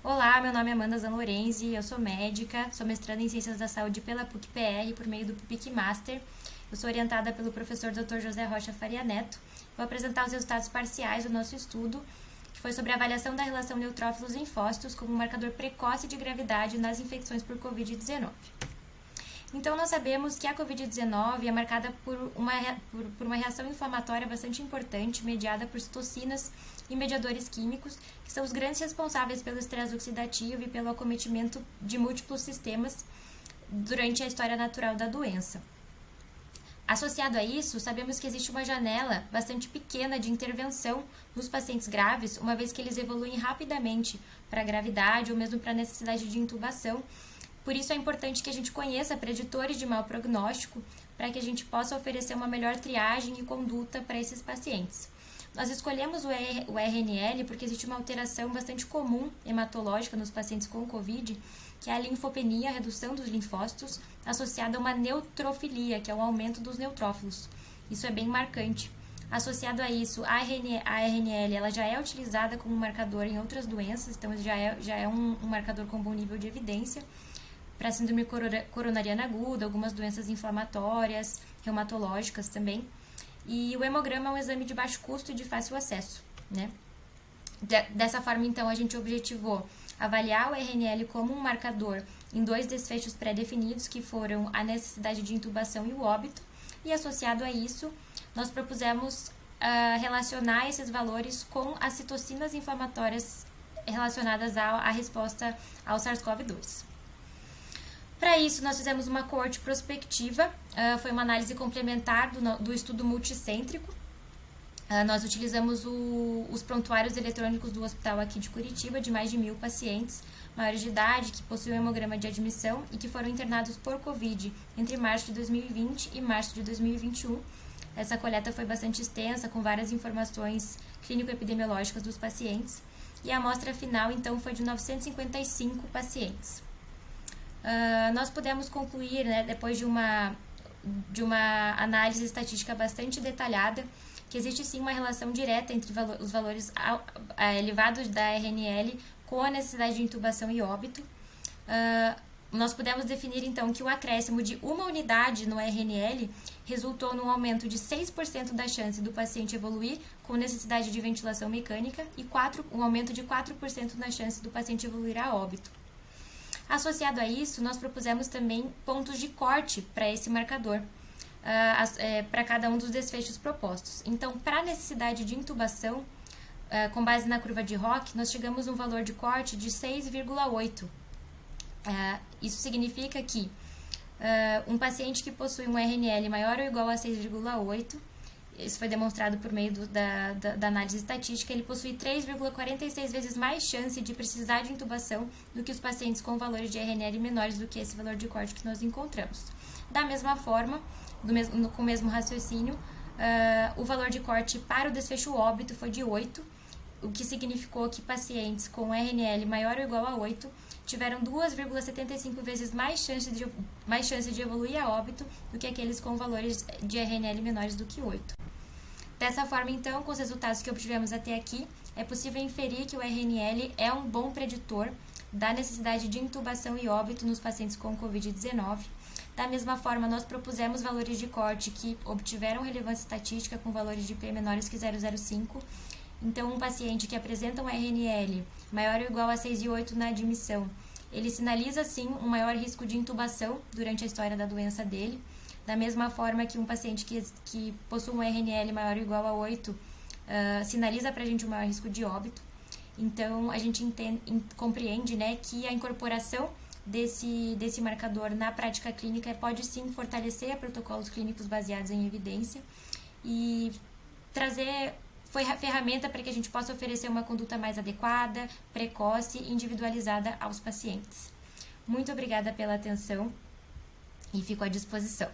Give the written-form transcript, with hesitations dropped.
Olá, meu nome é Amanda Zanlorenzi, eu sou médica, sou mestranda em Ciências da Saúde pela PUC-PR por meio do PUPIC Master. Eu sou orientada pelo professor Dr. José Rocha Faria Neto. Vou apresentar os resultados parciais do nosso estudo, que foi sobre a avaliação da relação neutrófilos-linfócitos como marcador precoce de gravidade nas infecções por Covid-19. Então, nós sabemos que a Covid-19 é marcada por uma reação inflamatória bastante importante, mediada por citocinas e mediadores químicos, que são os grandes responsáveis pelo estresse oxidativo e pelo acometimento de múltiplos sistemas durante a história natural da doença. Associado a isso, sabemos que existe uma janela bastante pequena de intervenção nos pacientes graves, uma vez que eles evoluem rapidamente para a gravidade ou mesmo para a necessidade de intubação. Por isso é importante que a gente conheça preditores de mau prognóstico para que a gente possa oferecer uma melhor triagem e conduta para esses pacientes. Nós escolhemos o RNL porque existe uma alteração bastante comum hematológica nos pacientes com Covid, que é a linfopenia, a redução dos linfócitos, associada a uma neutrofilia, que é o aumento dos neutrófilos. Isso é bem marcante. Associado a isso, a RNL ela já é utilizada como marcador em outras doenças, então já é um marcador com bom nível de evidência para síndrome coronariana aguda, algumas doenças inflamatórias, reumatológicas também. E o hemograma é um exame de baixo custo e de fácil acesso, né? Dessa forma, então, a gente objetivou avaliar o RNL como um marcador em dois desfechos pré-definidos, que foram a necessidade de intubação e o óbito, e associado a isso, nós propusemos relacionar esses valores com as citocinas inflamatórias relacionadas à resposta ao SARS-CoV-2. Para isso, nós fizemos uma coorte prospectiva, foi uma análise complementar do estudo multicêntrico. Nós utilizamos os prontuários eletrônicos do hospital aqui de Curitiba, de mais de 1.000 pacientes maiores de idade, que possuem hemograma de admissão e que foram internados por Covid entre março de 2020 e março de 2021. Essa coleta foi bastante extensa, com várias informações clínico-epidemiológicas dos pacientes. E a amostra final, então, foi de 955 pacientes. Nós pudemos concluir, né, depois de uma análise estatística bastante detalhada, que existe sim uma relação direta entre os valores elevados da RNL com a necessidade de intubação e óbito. Nós pudemos definir então que o acréscimo de uma unidade no RNL resultou num aumento de 6% da chance do paciente evoluir com necessidade de ventilação mecânica e um aumento de 4% na chance do paciente evoluir a óbito. Associado a isso, nós propusemos também pontos de corte para esse marcador, para cada um dos desfechos propostos. Então, para a necessidade de intubação, com base na curva de Rock, nós chegamos a um valor de corte de 6,8. Isso significa que um paciente que possui um RNL maior ou igual a 6,8, isso foi demonstrado por meio da análise estatística, ele possui 3,46 vezes mais chance de precisar de intubação do que os pacientes com valores de RNL menores do que esse valor de corte que nós encontramos. Da mesma forma, com o mesmo raciocínio, o valor de corte para o desfecho óbito foi de 8, o que significou que pacientes com RNL maior ou igual a 8 tiveram 2,75 vezes mais chance de evoluir a óbito do que aqueles com valores de RNL menores do que 8. Dessa forma, então, com os resultados que obtivemos até aqui, é possível inferir que o RNL é um bom preditor da necessidade de intubação e óbito nos pacientes com Covid-19. Da mesma forma, nós propusemos valores de corte que obtiveram relevância estatística com valores de P menores que 0,05. Então, um paciente que apresenta um RNL maior ou igual a 6,8 na admissão, ele sinaliza, sim, um maior risco de intubação durante a história da doença dele. Da mesma forma que um paciente que possui um RNL maior ou igual a 8 sinaliza para a gente um maior risco de óbito. Então, a gente compreende, né, que a incorporação desse marcador na prática clínica pode, sim, fortalecer protocolos clínicos baseados em evidência e trazer ferramenta para que a gente possa oferecer uma conduta mais adequada, precoce e individualizada aos pacientes. Muito obrigada pela atenção e fico à disposição.